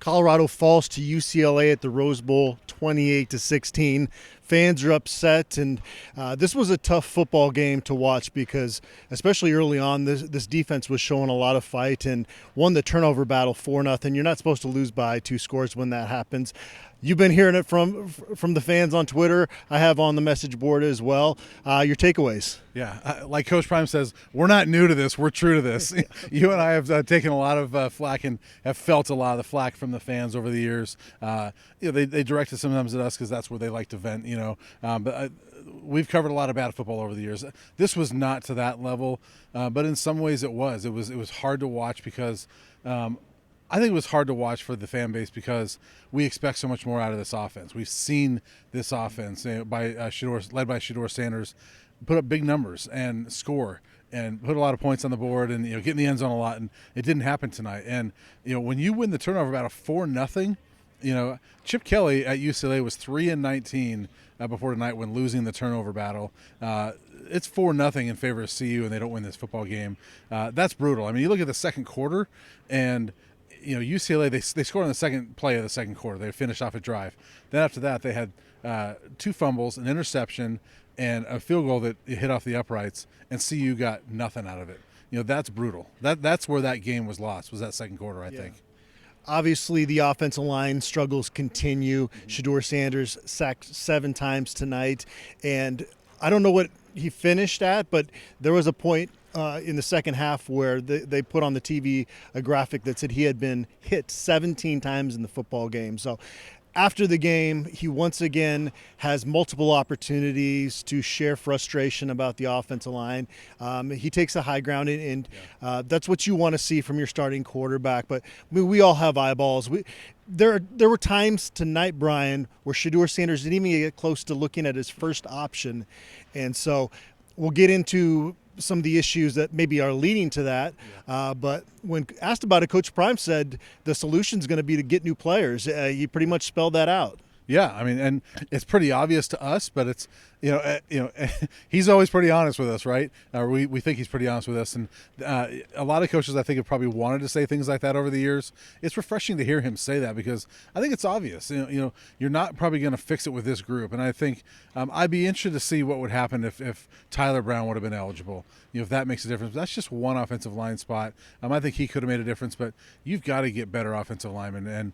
Colorado falls to UCLA at the Rose Bowl 28-16. Fans are upset, and this was a tough football game to watch because, especially early on, this defense was showing a lot of fight and won the turnover battle 4-0. You're not supposed to lose by 2 scores when that happens. You've been hearing it from the fans on Twitter. I have on the message board as well. Your takeaways? Yeah, like Coach Prime says, we're not new to this. We're true to this. You and I have taken a lot of flack and have felt a lot of the flack from the fans over the years. They direct it sometimes at us because that's where they like to vent. But we've covered a lot of bad football over the years. This was not to that level, but in some ways it was. It was hard to watch because. I think it was hard to watch for the fan base because we expect so much more out of this offense. We've seen this offense led by Shedeur Sanders put up big numbers and score and put a lot of points on the board and get in the end zone a lot, and it didn't happen tonight. And when you win the turnover battle 4-0, Chip Kelly at UCLA was 3-19 before tonight when losing the turnover battle. It's 4-0 in favor of CU, and they don't win this football game. That's brutal. I mean, you look at the second quarter, and UCLA, they scored on the second play of the second quarter. They finished off a drive. Then after that, they had 2 fumbles, an interception, and a field goal that hit off the uprights, and CU got nothing out of it. That's brutal. That's where that game was lost, was that second quarter, I think. Obviously, the offensive line struggles continue. Shedeur Sanders sacked 7 times tonight, and I don't know what he finished at, but there was a point in the second half where they put on the TV a graphic that said he had been hit 17 times in the football game. So after the game, he once again has multiple opportunities to share frustration about the offensive line. He takes a high ground, and that's what you want to see from your starting quarterback. But we all have eyeballs. There were times tonight, Brian, where Shedeur Sanders didn't even get close to looking at his first option. And so we'll get into some of the issues that maybe are leading to that. But when asked about it, Coach Prime said the solution is going to be to get new players. He pretty much spelled that out. Yeah, I mean, and it's pretty obvious to us, but it's he's always pretty honest with us, right? We think he's pretty honest with us, and a lot of coaches I think have probably wanted to say things like that over the years. It's refreshing to hear him say that because I think it's obvious. You're not probably going to fix it with this group, and I think I'd be interested to see what would happen if Tyler Brown would have been eligible. If that makes a difference. That's just one offensive line spot. I think he could have made a difference, but you've got to get better offensive linemen. And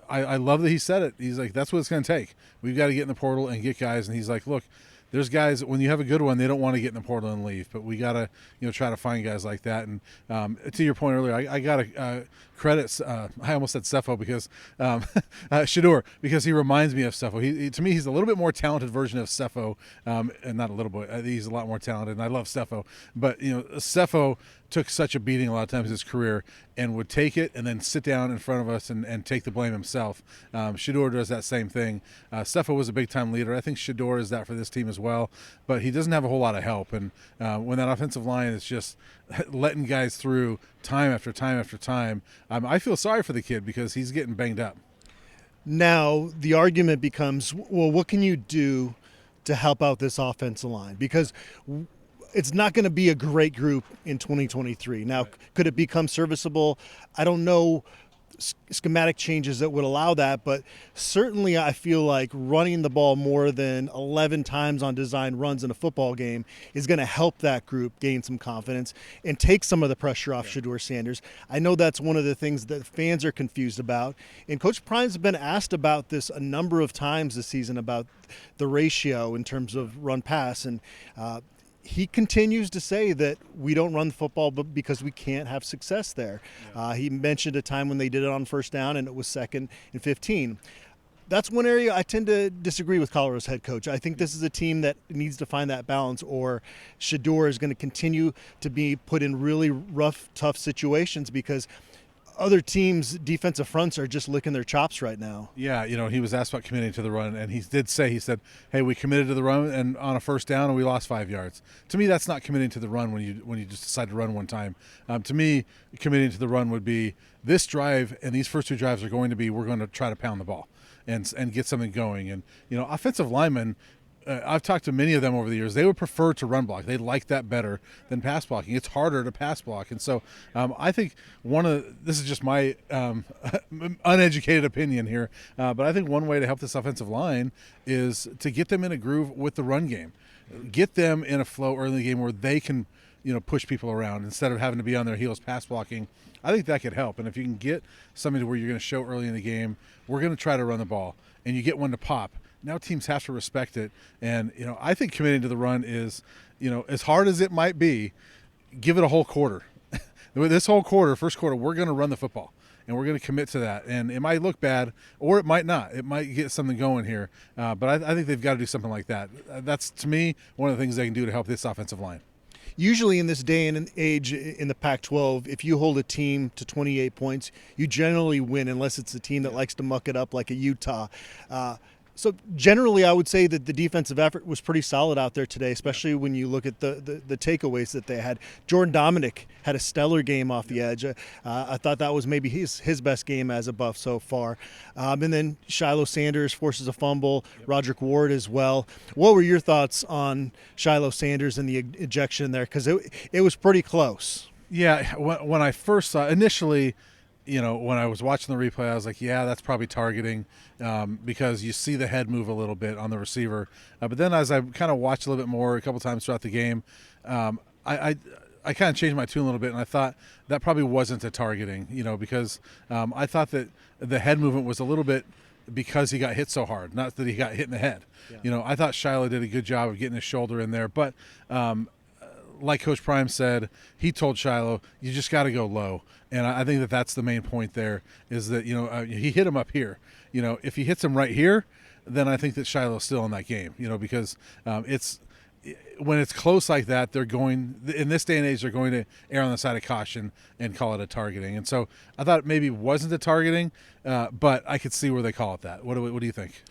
I love that he said it. He's like, that's what it's going to take. We've got to get in the portal and get guys. And he's like, look, there's guys, when you have a good one, they don't want to get in the portal and leave. But we got to try to find guys like that. And to your point earlier, I got to credit, I almost said Sefo because Shedeur, because he reminds me of Sefo. To me, he's a little bit more talented version of Sefo, and not a little bit. He's a lot more talented, and I love Sefo. But Sefo took such a beating a lot of times in his career and would take it and then sit down in front of us and take the blame himself. Shedeur does that same thing. Sefo was a big-time leader. I think Shedeur is that for this team as well, but he doesn't have a whole lot of help. And when that offensive line is just letting guys through time after time after time, I feel sorry for the kid because he's getting banged up. Now, the argument becomes, well, what can you do to help out this offensive line? Because it's not going to be a great group in 2023. Now, could it become serviceable? I don't know schematic changes that would allow that, but certainly I feel like running the ball more than 11 times on design runs in a football game is going to help that group gain some confidence and take some of the pressure off Shedeur Sanders. I know that's one of the things that fans are confused about, and Coach Prime's been asked about this a number of times this season about the ratio in terms of run pass, and he continues to say that we don't run the football because we can't have success there. He mentioned a time when they did it on first down and it was 2nd and 15. That's one area I tend to disagree with Colorado's head coach. I think this is a team that needs to find that balance, or Shedeur is going to continue to be put in really rough, tough situations because other teams' defensive fronts are just licking their chops right now. Yeah, he was asked about committing to the run, and he said, hey, we committed to the run and on a first down and we lost 5 yards. To me, that's not committing to the run when you just decide to run one time. To me, committing to the run would be this drive, and these first 2 drives are going to be we're going to try to pound the ball and get something going. And, offensive linemen, I've talked to many of them over the years. They would prefer to run block. They like that better than pass blocking. It's harder to pass block. And so I think this is just my uneducated opinion here, but I think one way to help this offensive line is to get them in a groove with the run game. Get them in a flow early in the game where they can, push people around instead of having to be on their heels pass blocking. I think that could help. And if you can get something to where you're going to show early in the game, we're going to try to run the ball, and you get one to pop. Now teams have to respect it. And, I think committing to the run is, as hard as it might be, give it a whole quarter. This whole quarter, first quarter, we're going to run the football. And we're going to commit to that. And it might look bad, or it might not. It might get something going here. But I think they've got to do something like that. That's, to me, one of the things they can do to help this offensive line. Usually in this day and age in the Pac-12, if you hold a team to 28 points, you generally win unless it's a team that likes to muck it up like a Utah. So generally, I would say that the defensive effort was pretty solid out there today, especially when you look at the takeaways that they had. Jordan Dominic had a stellar game off the edge. I thought that was maybe his best game as a Buff so far. And then Shiloh Sanders forces a fumble, Roderick Ward as well. What were your thoughts on Shiloh Sanders and the ejection there? Because it was pretty close. Yeah, when I first saw initially – when I was watching the replay, I was like, yeah, that's probably targeting because you see the head move a little bit on the receiver. But then as I kind of watched a little bit more a couple times throughout the game, I kind of changed my tune a little bit, and I thought that probably wasn't a targeting, because I thought that the head movement was a little bit because he got hit so hard, not that he got hit in the head. Yeah. I thought Shiloh did a good job of getting his shoulder in there, but like Coach Prime said, he told Shiloh, you just got to go low. And I think that's the main point there is that, he hit him up here. If he hits him right here, then I think that Shiloh's still in that game, because when it's close like that, they're going, in this day and age, they're going to err on the side of caution and call it a targeting. And so I thought maybe it wasn't a targeting, but I could see where they call it that. What do you think?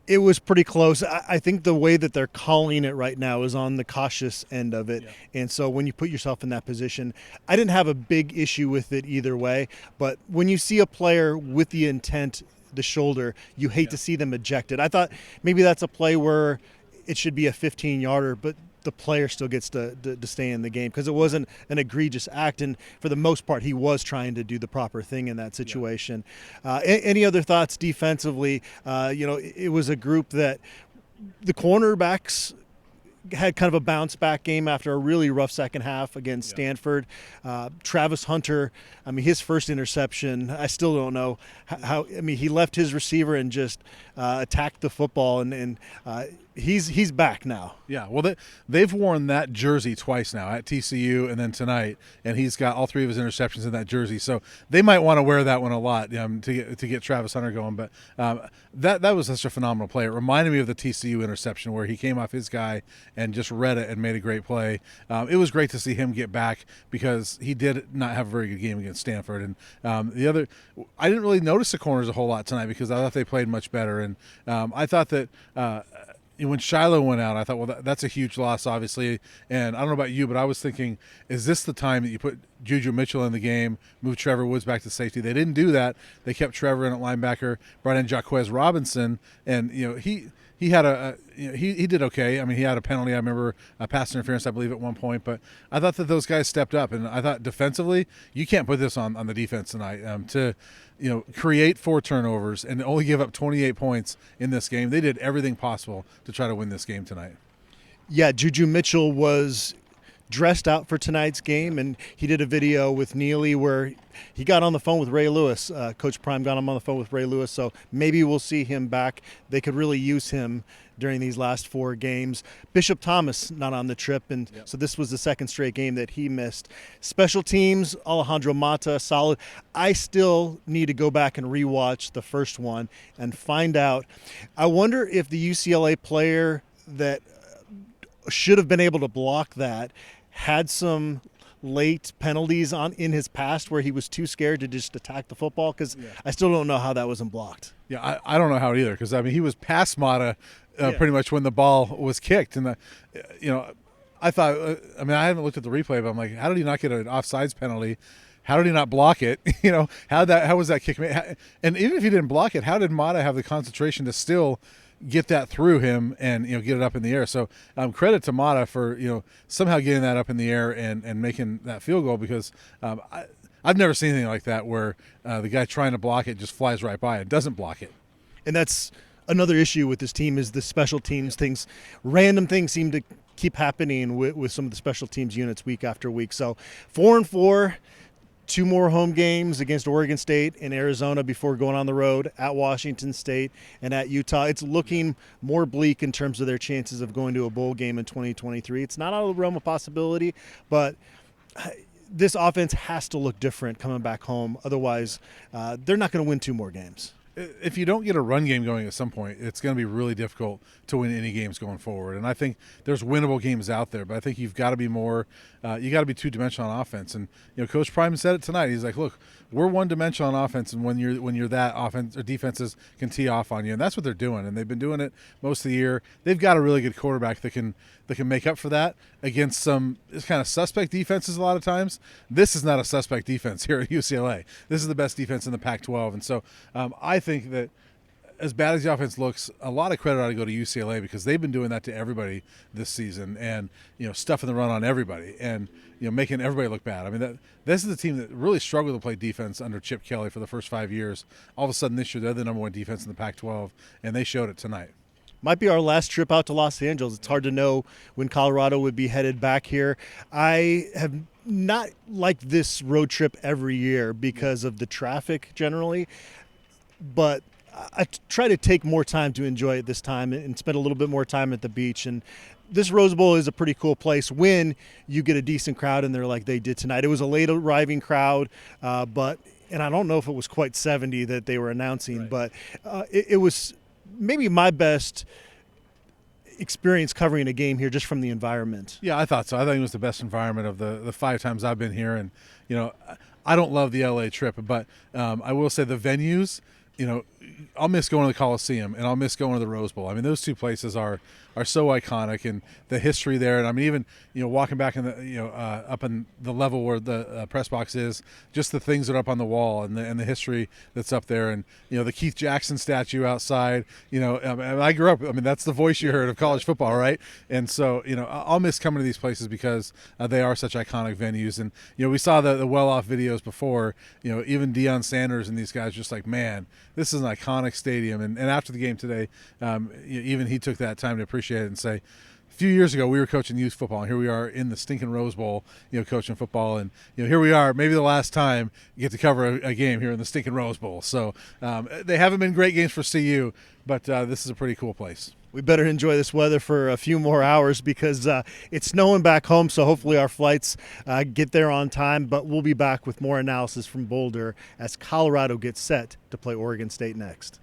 It was pretty close. I think the way that they're calling it right now is on the cautious end of it. Yeah. And so when you put yourself in that position, I didn't have a big issue with it either way. But when you see a player with the intent, the shoulder, you hate to see them ejected. I thought maybe that's a play where it should be a 15-yarder, but the player still gets to stay in the game because it wasn't an egregious act. And for the most part, he was trying to do the proper thing in that situation. Yeah. Any other thoughts defensively? It was a group that the cornerbacks had kind of a bounce back game after a really rough second half against Stanford. Travis Hunter, his first interception, I still don't know how. He left his receiver and just attacked the football, and he's back now. Yeah, well, they've worn that jersey twice now, at TCU and then tonight, and he's got all three of his interceptions in that jersey. So they might want to wear that one a lot to get Travis Hunter going. But that was such a phenomenal play. It reminded me of the TCU interception where he came off his guy and just read it and made a great play. It was great to see him get back because he did not have a very good game against Stanford. And I didn't really notice the corners a whole lot tonight because I thought they played much better. And I thought that when Shiloh went out, I thought, well, that's a huge loss, obviously. And I don't know about you, but I was thinking, is this the time that you put Juju Mitchell in the game, move Trevor Woods back to safety? They didn't do that. They kept Trevor in at linebacker, brought in Jaquez Robinson, and he had he did okay. He had a penalty. I remember a pass interference, I believe, at one point. But I thought that those guys stepped up, and I thought defensively, you can't put this on the defense tonight to create 4 turnovers and only give up 28 points in this game. They did everything possible to try to win this game tonight. Yeah, Juju Mitchell was dressed out for tonight's game, and he did a video with Neely where he got on the phone with Ray Lewis. Coach Prime got him on the phone with Ray Lewis, so maybe we'll see him back. They could really use him during these last 4 games. Bishop Thomas not on the trip, and so this was the second straight game that he missed. Special teams, Alejandro Mata, solid. I still need to go back and rewatch the first one and find out. I wonder if the UCLA player that should have been able to block that had some late penalties in his past where he was too scared to just attack the football, because I still don't know how that wasn't blocked. Yeah, I don't know how either, because he was past Mata pretty much when the ball was kicked, and I thought I haven't looked at the replay, but I'm like, how did he not get an offsides penalty? How did he not block it? How was that kick made? And even if he didn't block it, how did Mata have the concentration to still get that through him and get it up in the air. So credit to Mata for somehow getting that up in the air and making that field goal, because I've never seen anything like that where the guy trying to block it just flies right by it, doesn't block it. And that's another issue with this team, is the special teams things. Random things seem to keep happening with some of the special teams units week after week. So 4-4, 2 more home games against Oregon State and Arizona before going on the road at Washington State and at Utah. It's looking more bleak in terms of their chances of going to a bowl game in 2023. It's not out of the realm of possibility, but this offense has to look different coming back home. Otherwise, they're not going to win 2 more games. If you don't get a run game going at some point, it's going to be really difficult to win any games going forward. And I think there's winnable games out there, but I think you've got to be more you got to be two-dimensional on offense. And Coach Prime said it tonight. He's like, look, we're one-dimensional on offense, and when you're that, offense or defenses can tee off on you, and that's what they're doing. And they've been doing it most of the year. They've got a really good quarterback that can make up for that against some kind of suspect defenses a lot of times. This is not a suspect defense here at UCLA. This is the best defense in the Pac-12, and so I think that as bad as the offense looks, a lot of credit ought to go to UCLA, because they've been doing that to everybody this season, and stuffing the run on everybody, and making everybody look bad. I mean, this is the team that really struggled to play defense under Chip Kelly for the first 5 years. All of a sudden this year, they're the number 1 defense in the Pac-12, and they showed it tonight. Might be our last trip out to Los Angeles. It's hard to know when Colorado would be headed back here. I have not liked this road trip every year because of the traffic generally, but I try to take more time to enjoy it this time and spend a little bit more time at the beach. And this Rose Bowl is a pretty cool place when you get a decent crowd in there like they did tonight. It was a late arriving crowd, and I don't know if it was quite 70 that they were announcing, right. But it was maybe my best experience covering a game here just from the environment. Yeah, I thought so. I think it was the best environment of the 5 times I've been here. And, I don't love the LA trip, but I will say the venues, I'll miss going to the Coliseum, and I'll miss going to the Rose Bowl. I mean, those 2 places are so iconic, and the history there. And I mean, even walking back in the up in the level where the press box is, just the things that are up on the wall and the history that's up there, and the Keith Jackson statue outside. I grew up. I mean, that's the voice you heard of college football, right? And so I'll miss coming to these places because they are such iconic venues. And we saw the well-off videos before. Even Deion Sanders and these guys just like, man, this is an iconic stadium. And after the game today, even he took that time to appreciate it and say, a few years ago we were coaching youth football, and here we are in the stinking Rose Bowl, coaching football, and here we are, maybe the last time you get to cover a game here in the stinking Rose Bowl. So they haven't been great games for CU, but this is a pretty cool place. We better enjoy this weather for a few more hours because it's snowing back home, so hopefully our flights get there on time. But we'll be back with more analysis from Boulder as Colorado gets set to play Oregon State next.